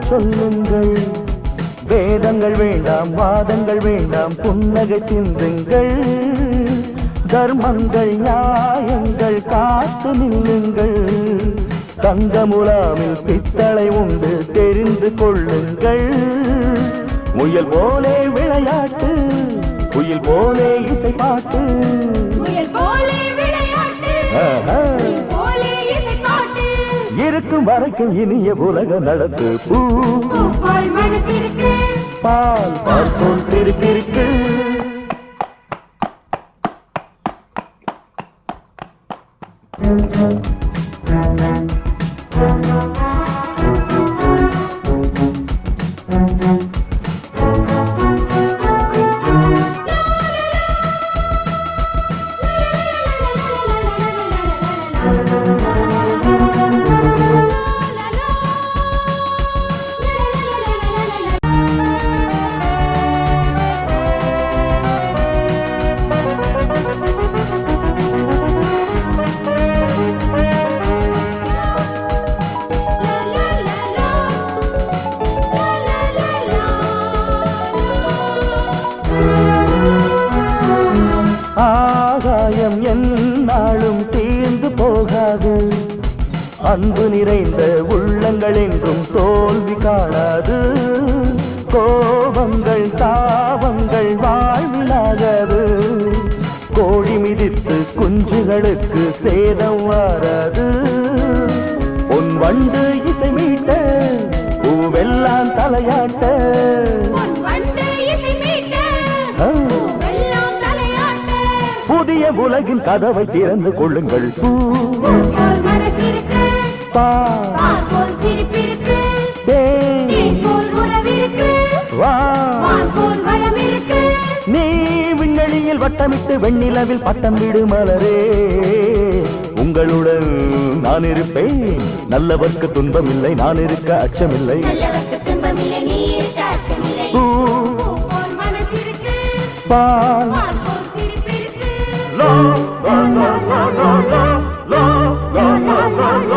சொல்லுங்கள். வேதங்கள் வேண்டாம், வாதங்கள் வேண்டாம், புன்னகை சிந்துங்கள். தர்மங்கள் நியாயங்கள் காத்து நில்லுங்கள். தங்க முலாமில் பித்தளை உண்டு தெரிந்து கொள்ளுங்கள். முயல் போலே விளையாட்டு, குயில் போலே இசை பாட்டு. இருக்கும் வரைக்கும் இனிய உலக நடத்து. பூ பால் பால் போல் சிரிப்பிருக்கு. ஆகாயம் என்னாலும் தீர்ந்து போகாது. அன்பு நிறைந்த உள்ளங்கள் என்றும் தோல்வி காணாது. கோபங்கள் தாபங்கள் வாழ்விலாகாது. கோழி மிதித்து குஞ்சுகளுக்கு சேதம் வாராது. உன் வண்டு இசை மீட்ட பூவெல்லாம் தலையாட்ட. புதிய உலகின் கதவை திறந்து கொள்ளுங்கள். நீ விண்வெளியில் வட்டமிட்டு வெண்ணிலவில் பட்டம் விடு மலரே. உங்களுடன் நான் இருப்பேன். நல்லவர்க்கு துன்பம் இல்லை, நான் இருக்க அச்சமில்லை. பால் la la la la la la la la la la